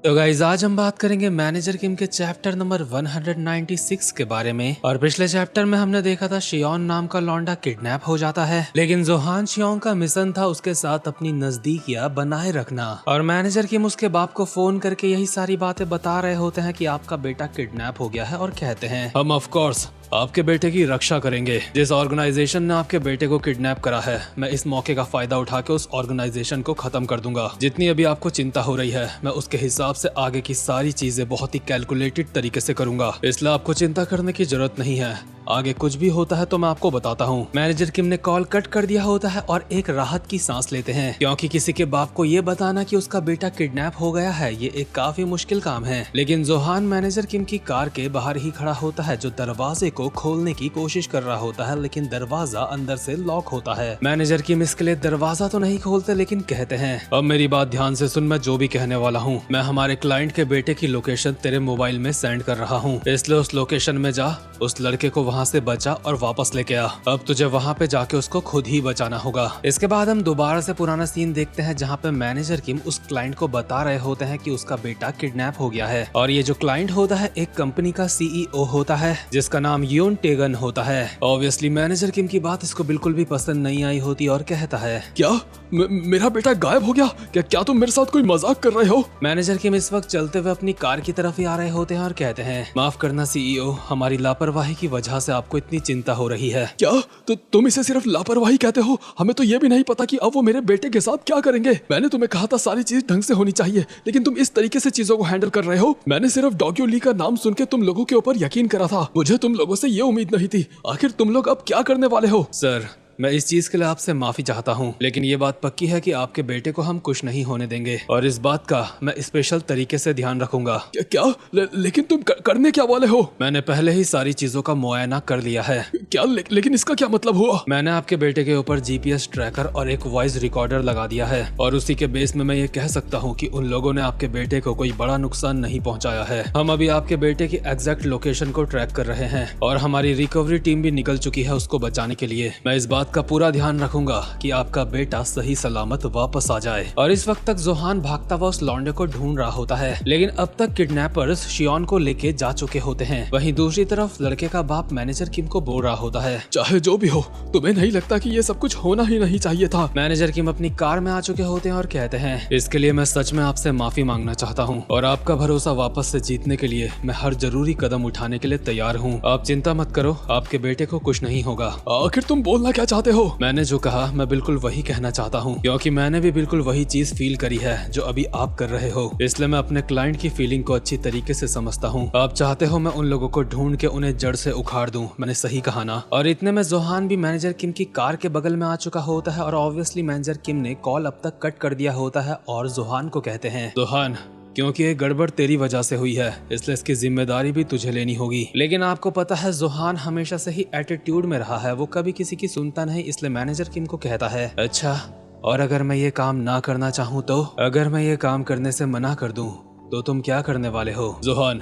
तो गाइज आज हम बात करेंगे मैनेजर किम के चैप्टर नंबर 196 के बारे में। और पिछले चैप्टर में हमने देखा था शियोन नाम का लौंडा किडनैप हो जाता है, लेकिन जोहान शियोन का मिशन था उसके साथ अपनी नजदीकियां बनाए रखना। और मैनेजर किम उसके बाप को फोन करके यही सारी बातें बता रहे होते हैं कि आपका बेटा किडनैप हो गया है और कहते हैं हम ऑफ कोर्स आपके बेटे की रक्षा करेंगे। जिस ऑर्गेनाइजेशन ने आपके बेटे को किडनैप करा है, मैं इस मौके का फायदा उठा के उस ऑर्गेनाइजेशन को खत्म कर दूंगा। जितनी अभी आपको चिंता हो रही है, मैं उसके हिसाब से आगे की सारी चीजें बहुत ही कैलकुलेटेड तरीके से करूंगा, इसलिए आपको चिंता करने की जरूरत नहीं है। आगे कुछ भी होता है तो मैं आपको बताता हूँ। मैनेजर किम ने कॉल कट कर दिया होता है और एक राहत की सांस लेते हैं, क्योंकि किसी के बाप को ये बताना कि उसका बेटा किडनैप हो गया है ये एक काफी मुश्किल काम है। लेकिन जोहान मैनेजर किम की कार के बाहर ही खड़ा होता है, जो दरवाजे को खोलने की कोशिश कर रहा होता है, लेकिन दरवाजा अंदर से लॉक होता है। मैनेजर किम इसके लिए दरवाजा तो नहीं खोलते, लेकिन कहते हैं अब मेरी बात ध्यान से सुन, मैं जो भी कहने वाला हूँ, मैं हमारे क्लाइंट के बेटे की लोकेशन तेरे मोबाइल में सेंड कर रहा हूँ, इसलिए उस लोकेशन में जा, उस लड़के को वहाँ से बचा और वापस लेके आ। अब तुझे वहाँ पे जाके उसको खुद ही बचाना होगा। इसके बाद हम दोबारा से पुराना सीन देखते हैं, जहाँ पे मैनेजर किम उस क्लाइंट को बता रहे होते हैं कि उसका बेटा किडनैप हो गया है। और ये जो क्लाइंट होता है एक कंपनी का सीईओ होता है, जिसका नाम यून टेगन होता है। ऑब्वियसली मैनेजर किम की बात इसको बिल्कुल भी पसंद नहीं आई होती और कहता है क्या मेरा बेटा गायब हो गया? क्या तुम मेरे साथ कोई मजाक कर रहे हो? मैनेजर किम इस वक्त चलते हुए अपनी कार की तरफ ही आ रहे होते हैं और कहते हैं माफ करना सीईओ, हमारी लापरवाही की वजह से आपको इतनी चिंता हो रही है। क्या तो तुम इसे सिर्फ लापरवाही कहते हो? हमें तो ये भी नहीं पता कि अब वो मेरे बेटे के साथ क्या करेंगे। मैंने तुम्हें कहा था सारी चीज ढंग से होनी चाहिए, लेकिन तुम इस तरीके से चीजों को हैंडल कर रहे हो। मैंने सिर्फ डॉग्यू ली का नाम सुन के तुम लोगों के ऊपर यकीन करा था, मुझे तुम लोगों से ये उम्मीद नहीं थी। आखिर तुम लोग अब क्या करने वाले हो? सर, मैं इस चीज के लिए आपसे माफी चाहता हूँ, लेकिन ये बात पक्की है कि आपके बेटे को हम कुछ नहीं होने देंगे और इस बात का मैं स्पेशल तरीके से ध्यान रखूंगा। क्या? लेकिन तुम करने क्या वाले हो? मैंने पहले ही सारी चीजों का मुआयना कर लिया है। क्या? लेकिन इसका क्या मतलब हुआ? मैंने आपके बेटे के ऊपर जीपीएस ट्रैकर और एक वॉइस रिकॉर्डर लगा दिया है, और उसी के बेस में मैं ये कह सकता हूँ कि उन लोगों ने आपके बेटे को कोई बड़ा नुकसान नहीं पहुँचाया है। हम अभी आपके बेटे की एग्जैक्ट लोकेशन को ट्रैक कर रहे हैं और हमारी रिकवरी टीम भी निकल चुकी है उसको बचाने के लिए। मैं इस बात का पूरा ध्यान रखूंगा कि आपका बेटा सही सलामत वापस आ जाए। और इस वक्त तक जोहान भागता हुआ उस लौंडे को ढूंढ रहा होता है, लेकिन अब तक किडनैपर्स शियोन को लेके जा चुके होते हैं। वहीं दूसरी तरफ लड़के का बाप मैनेजर किम को बोल रहा होता है चाहे जो भी हो, तुम्हें नहीं लगता कि ये सब कुछ होना ही नहीं चाहिए था? मैनेजर किम अपनी कार में आ चुके होते हैं और कहते हैं इसके लिए मैं सच में आपसे माफी मांगना चाहता हूँ और आपका भरोसा वापस से जीतने के लिए मैं हर जरूरी कदम उठाने के लिए तैयार हूँ। आप चिंता मत करो, आपके बेटे को कुछ नहीं होगा। आखिर तुम बोलना क्या चाहते हो? मैंने जो कहा मैं बिल्कुल वही कहना चाहता हूँ, क्योंकि मैंने भी बिल्कुल वही चीज फील करी है जो अभी आप कर रहे हो, इसलिए मैं अपने क्लाइंट की फीलिंग को अच्छी तरीके से समझता हूँ। आप चाहते हो मैं उन लोगों को ढूंढ के उन्हें जड़ से उखाड़ दूं, मैंने सही कहा ना? और इतने में जोहान भी मैनेजर किम की कार के बगल में आ चुका होता है और ऑब्वियसली मैनेजर किम ने कॉल अब तक कट कर दिया होता है और जोहान को कहते हैं जोहान, क्योंकि ये गड़बड़ तेरी वजह से हुई है, इसलिए इसकी जिम्मेदारी भी तुझे लेनी होगी। लेकिन आपको पता है जोहान हमेशा से ही एटीट्यूड में रहा है, वो कभी किसी की सुनता नहीं, इसलिए मैनेजर किम को कहता है अच्छा, और अगर मैं ये काम ना करना चाहूँ तो? अगर मैं ये काम करने से मना कर दूं तो तुम क्या करने वाले हो? जोहान,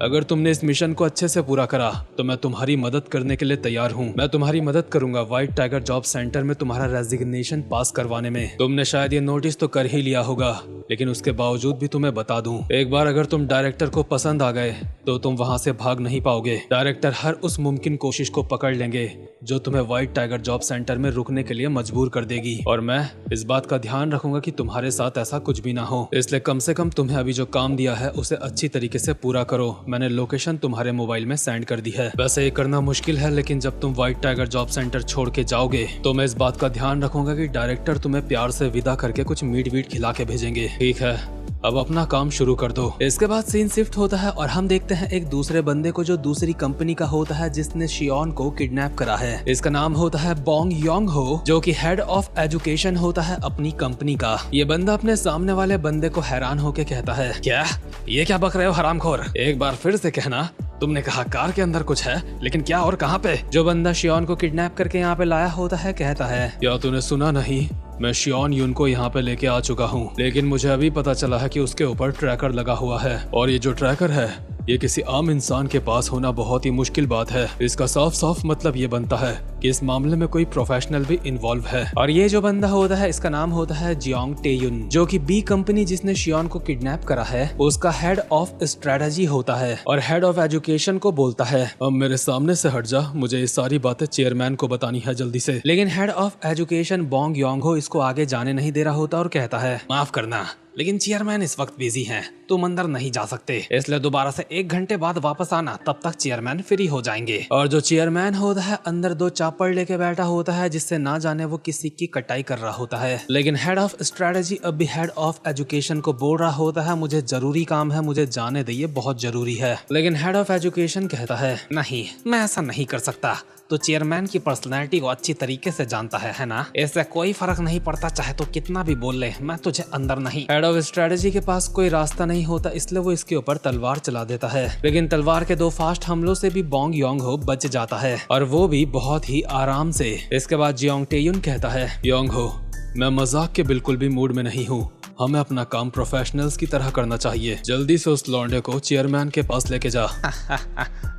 अगर तुमने इस मिशन को अच्छे से पूरा करा तो मैं तुम्हारी मदद करने के लिए तैयार हूँ। मैं तुम्हारी मदद करूंगा व्हाइट टाइगर जॉब सेंटर में तुम्हारा रेजिग्नेशन पास करवाने में। तुमने शायद ये नोटिस तो कर ही लिया होगा, लेकिन उसके बावजूद भी तुम्हें बता दूं, एक बार अगर तुम डायरेक्टर को पसंद आ गए तो तुम वहां से भाग नहीं पाओगे। डायरेक्टर हर उस मुमकिन कोशिश को पकड़ लेंगे जो तुम्हें व्हाइट टाइगर जॉब सेंटर में रुकने के लिए मजबूर कर देगी, और मैं इस बात का ध्यान रखूंगा कि तुम्हारे साथ ऐसा कुछ भी ना हो। इसलिए कम से कम तुम्हें अभी जो काम दिया है उसे अच्छी तरीके से पूरा करो। मैंने लोकेशन तुम्हारे मोबाइल में सेंड कर दी है। वैसे ये करना मुश्किल है, लेकिन जब तुम व्हाइट टाइगर जॉब सेंटर छोड़ के जाओगे तो मैं इस बात का ध्यान रखूंगा कि डायरेक्टर तुम्हें प्यार से विदा करके कुछ मीट वीट खिला के भेजेंगे। ठीक है, अब अपना काम शुरू कर दो। इसके बाद सीन शिफ्ट होता है और हम देखते हैं एक दूसरे बंदे को जो दूसरी कंपनी का होता है जिसने शियोन को किडनैप करा है। इसका नाम होता है बोंग योंग हो, जो कि हेड ऑफ एजुकेशन होता है अपनी कंपनी का। ये बंदा अपने सामने वाले बंदे को हैरान होके कहता है क्या ये क्या बक रहे हो हरामखोर? एक बार फिर से कहना। तुमने कहा कार के अंदर कुछ है, लेकिन क्या और कहाँ पे? जो बंदा शियोन को किडनैप करके यहाँ पे लाया होता है कहता है क्या तूने सुना नहीं, मैं शियोन यून को यहाँ पे लेके आ चुका हूँ, लेकिन मुझे अभी पता चला है कि उसके ऊपर ट्रैकर लगा हुआ है, और ये जो ट्रैकर है ये किसी आम इंसान के पास होना बहुत ही मुश्किल बात है। इसका साफ साफ मतलब ये बनता है कि इस मामले में कोई प्रोफेशनल भी इन्वॉल्व है। और ये जो बंदा होता है इसका नाम होता है जियोंग टेयुन, जो कि बी कंपनी जिसने शियोन को किडनैप करा है उसका हेड ऑफ स्ट्रेटजी होता है और हेड ऑफ एजुकेशन को बोलता है अब मेरे सामने से हट जा, मुझे ये सारी बातें चेयरमैन को बतानी है जल्दी से। लेकिन head of education Bong Yong हो इसको आगे जाने नहीं दे रहा होता और कहता है माफ करना लेकिन चेयरमैन इस वक्त बिजी हैं, तुम अंदर नहीं जा सकते, इसलिए दोबारा से 1 घंटे बाद वापस आना, तब तक चेयरमैन फ्री हो जाएंगे। और जो चेयरमैन होता है अंदर 2 चापड़ लेके बैठा होता है जिससे ना जाने वो किसी की कटाई कर रहा होता है। लेकिन हेड ऑफ स्ट्रेटजी अब भी हेड ऑफ एजुकेशन को बोल रहा होता है मुझे जरूरी काम है, मुझे जाने दे, ये बहुत जरूरी है। लेकिन हेड ऑफ एजुकेशन कहता है नहीं, मैं ऐसा नहीं कर सकता, तो चेयरमैन की पर्सनैलिटी को अच्छी तरीके से जानता है ना, इससे कोई फर्क नहीं पड़ता, चाहे तो कितना भी बोल ले, मैं तुझे अंदर नहीं। हेड ऑफ स्ट्रेटजी के पास कोई रास्ता नहीं होता इसलिए वो इसके ऊपर तलवार चला देता है, लेकिन तलवार के 2 फास्ट हमलों से भी बोंग योंग हो बच जाता है और वो भी बहुत ही आराम से। इसके बाद जियोंग टेयुन कहता है योंग हो, मैं मजाक के बिल्कुल भी मूड में नहीं हूँ, हमें अपना काम प्रोफेशनल्स की तरह करना चाहिए। जल्दी से उस लौंडे को चेयरमैन के पास लेके जा।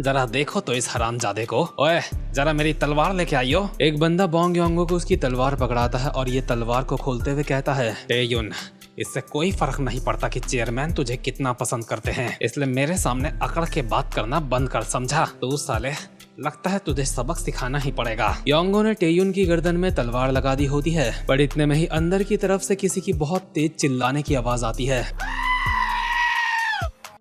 जरा देखो तो इस हरामजादे को, ओए जरा मेरी तलवार लेके आइयो। एक बंदा बोंग योंगो को उसकी तलवार पकड़ाता है और ये तलवार को खोलते हुए कहता है टेयुन, इससे कोई फर्क नहीं पड़ता कि चेयरमैन तुझे कितना पसंद करते हैं, इसलिए मेरे सामने अकड़ के बात करना बंद कर, समझा? तू साले लगता है तुझे सबक सिखाना ही पड़ेगा। योंगो ने टेयुन की गर्दन में तलवार लगा दी होती है, पर इतने में ही अंदर की तरफ से किसी की बहुत तेज चिल्लाने की आवाज आती है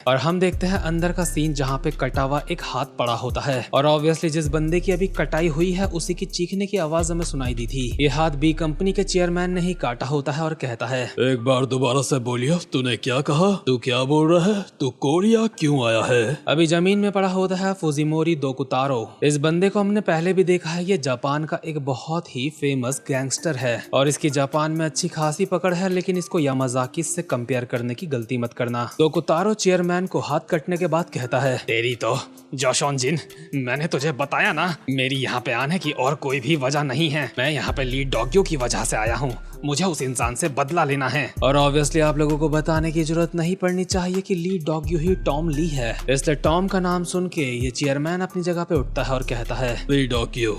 और हम देखते हैं अंदर का सीन जहाँ पे कटा हुआ एक हाथ पड़ा होता है और ऑब्वियसली जिस बंदे की अभी कटाई हुई है उसी की चीखने की आवाज हमें सुनाई दी थी। ये हाथ बी कंपनी के चेयरमैन ने ही काटा होता है और कहता है एक बार दोबारा से बोलियो, तूने क्या कहा? तू क्या बोल रहा है? तू कोरिया क्यों आया है? अभी जमीन में पड़ा होता है फुजिमोरी दोकुतारो। इस बंदे को हमने पहले भी देखा है, ये जापान का एक बहुत ही फेमस गैंगस्टर है और इसकी जापान में अच्छी खासी पकड़ है, लेकिन इसको यामाजाकी से कंपेयर करने की गलती मत करना। दोकुतारो चेयरमैन को हाथ कटने के बाद कहता है तेरी तो जोशोन जिन, मैंने तुझे बताया ना, मेरी यहाँ पे आने की और कोई भी वजह नहीं है, मैं यहाँ पे लीड डॉग्यो की वजह से आया हूँ, मुझे उस इंसान से बदला लेना है। और ऑब्वियसली आप लोगों को बताने की जरूरत नहीं पड़नी चाहिए कि लीड डॉग्यो ही टॉम ली है, इसलिए टॉम का नाम सुन के ये चेयरमैन अपनी जगह पे उठता है और कहता है लीड डॉग्यो,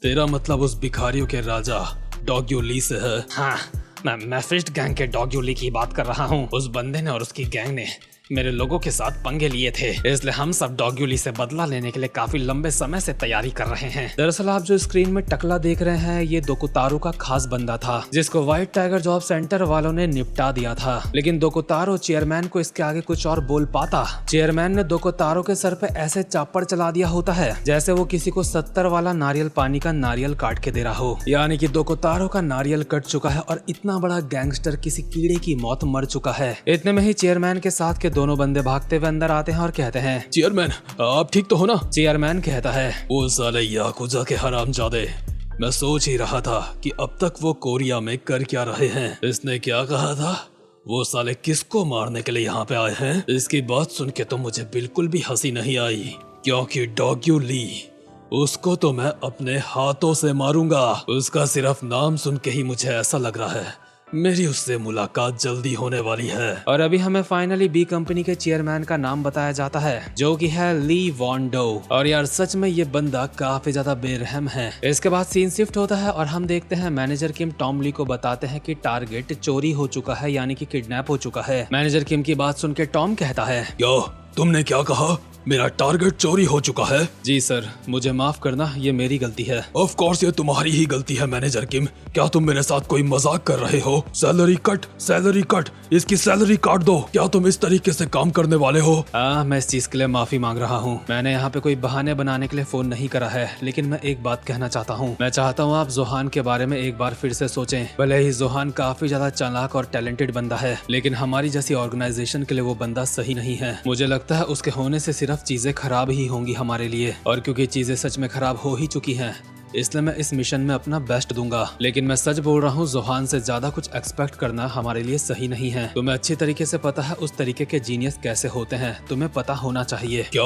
तेरा मतलब उस भिखारियों के राजा डॉग्यो ली से है? हाँ, मैं फिस्ट गैंग के डॉग्यो ली की बात कर रहा हूँ। उस बंदे ने और उसकी गैंग ने मेरे लोगों के साथ पंगे लिए थे, इसलिए हम सब डॉग्यूली से बदला लेने के लिए काफी लंबे समय से तैयारी कर रहे हैं। दरअसल आप जो स्क्रीन में टकला देख रहे हैं ये दोकुतारो का खास बंदा था जिसको व्हाइट टाइगर जॉब सेंटर वालों ने निपटा दिया था, लेकिन दोकुतारो चेयरमैन को इसके आगे कुछ और बोल पाता। चेयरमैन ने दोकुतारो के सर पे ऐसे चापड़ चला दिया होता है जैसे वो किसी को 70 वाला नारियल पानी का नारियल काट के दे रहा हो, यानी कि दोकुतारो का नारियल कट चुका है और इतना बड़ा गैंगस्टर किसी कीड़े की मौत मर चुका है। इतने में ही चेयरमैन के साथ के दोनों बंदे भागते हुए अंदर आते हैं और कहते हैं चेयरमैन आप ठीक तो हो ना? चेयरमैन कहता है वो साले याकुजा के हरामजादे, मैं सोच ही रहा था कि अब तक वो कोरिया में कर क्या रहे हैं। इसने क्या कहा था? वो साले किसको मारने के लिए यहाँ पे आए हैं? इसकी बात सुन के तो मुझे बिल्कुल भी हंसी नहीं आई, क्योंकि डॉग्यू ली उसको तो मैं अपने हाथों से मारूंगा। उसका सिर्फ नाम सुन के ही मुझे ऐसा लग रहा है मेरी उससे मुलाकात जल्दी होने वाली है। और अभी हमें फाइनली बी कंपनी के चेयरमैन का नाम बताया जाता है जो कि है ली वॉन डो। और यार सच में ये बंदा काफी ज्यादा बेरहम है। इसके बाद सीन शिफ्ट होता है और हम देखते हैं मैनेजर किम टॉम ली को बताते हैं कि टारगेट चोरी हो चुका है, यानी कि किडनैप हो चुका है। मैनेजर किम की बात सुन के टॉम कहता है क्या तुमने क्या कहा? मेरा टारगेट चोरी हो चुका है? जी सर, मुझे माफ करना, ये मेरी गलती है। ऑफ कोर्स ये तुम्हारी ही गलती है मैनेजर किम। क्या तुम मेरे साथ कोई मजाक कर रहे हो? सैलरी कट, इसकी सैलरी काट दो। क्या तुम इस तरीके से काम करने वाले हो? मैं इस चीज के लिए माफी मांग रहा हूँ। मैंने यहाँ पे कोई बहाने बनाने के लिए फोन नहीं करा है, लेकिन मैं एक बात कहना चाहता हूँ। मैं चाहता हूँ आप जोहान के बारे में एक बार फिर से सोचें। भले ही जोहान काफी ज्यादा चालाक और टैलेंटेड बंदा है, लेकिन हमारी जैसी ऑर्गेनाइजेशन के लिए वो बंदा सही नहीं है। मुझे लगता है उसके होने से सिर्फ चीजें खराब ही होंगी हमारे लिए, और क्योंकि चीजें सच में खराब हो ही चुकी हैं, इसलिए मैं इस मिशन में अपना बेस्ट दूंगा। लेकिन मैं सच बोल रहा हूँ, जोहान से ज्यादा कुछ एक्सपेक्ट करना हमारे लिए सही नहीं है। तुम्हें अच्छी तरीके से पता है उस तरीके के जीनियस कैसे होते हैं, तुम्हें पता होना चाहिए। क्या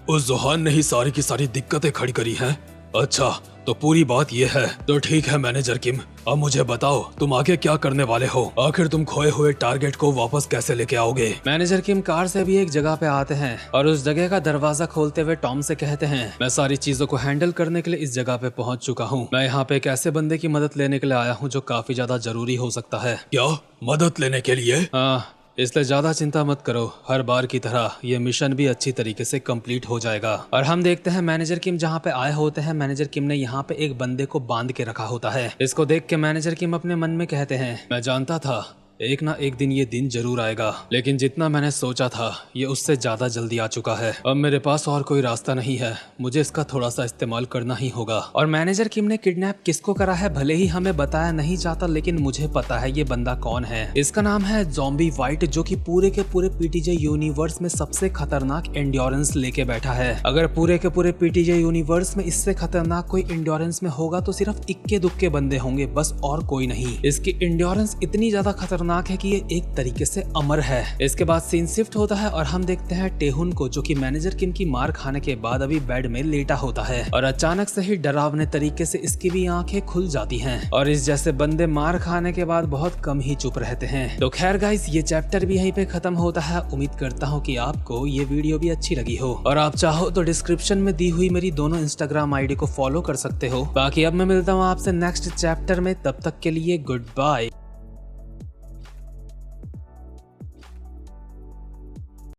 उस जोहान ने ही सारी की सारी दिक्कतें खड़ी करी हैं? अच्छा, तो पूरी बात ये है। तो ठीक है मैनेजर किम, अब मुझे बताओ तुम आगे क्या करने वाले हो। आखिर तुम खोए हुए टारगेट को वापस कैसे लेके आओगे। मैनेजर किम कार से भी एक जगह पे आते हैं और उस जगह का दरवाजा खोलते हुए टॉम से कहते हैं, मैं सारी चीजों को हैंडल करने के लिए इस जगह पे पहुंच चुका हूँ। मैं यहाँ पे एक ऐसे बंदे की मदद लेने के लिए आया हूँ जो काफी ज्यादा जरूरी हो सकता है। क्या मदद लेने के लिए? हाँ, इसलिए ज्यादा चिंता मत करो, हर बार की तरह ये मिशन भी अच्छी तरीके से कंप्लीट हो जाएगा। और हम देखते हैं मैनेजर किम जहाँ पे आए होते हैं, मैनेजर किम ने यहाँ पे एक बंदे को बांध के रखा होता है। इसको देख के मैनेजर किम अपने मन में कहते हैं, मैं जानता था एक ना एक दिन ये दिन जरूर आएगा, लेकिन जितना मैंने सोचा था ये उससे ज्यादा जल्दी आ चुका है। अब मेरे पास और कोई रास्ता नहीं है, मुझे इसका थोड़ा सा इस्तेमाल करना ही होगा। और मैनेजर किम ने किडनैप किसको करा है भले ही हमें बताया नहीं जाता, लेकिन मुझे पता है ये बंदा कौन है। इसका नाम है ज़ॉम्बी वाइट, जो कि पूरे के पूरे पीटीजे यूनिवर्स में सबसे खतरनाक एंड्योरेंस लेके बैठा है। अगर पूरे के पूरे पीटीजे यूनिवर्स में इससे खतरनाक कोई एंड्योरेंस में होगा तो सिर्फ इक्के दुक्के बंदे होंगे, बस और कोई नहीं। इसकी एंड्योरेंस इतनी ज्यादा खतरनाक है कि ये एक तरीके से अमर है। इसके बाद सीन शिफ्ट होता है और हम देखते हैं टेहुन को, जो कि मैनेजर किम की मार खाने के बाद अभी बेड में लेटा होता है और अचानक से ही डरावने तरीके से इसकी भी आंखें खुल जाती हैं। और इस जैसे बंदे मार खाने के बाद बहुत कम ही चुप रहते हैं। तो खैर गाइस, ये चैप्टर भी यहीं पे खत्म होता है। उम्मीद करता हूँ कि आपको ये वीडियो भी अच्छी लगी हो, और आप चाहो तो डिस्क्रिप्शन में दी हुई मेरी दोनों इंस्टाग्राम आईडी को फॉलो कर सकते हो। बाकी अब मैं मिलता हूँ आपसे नेक्स्ट चैप्टर में, तब तक के लिए गुड बाय।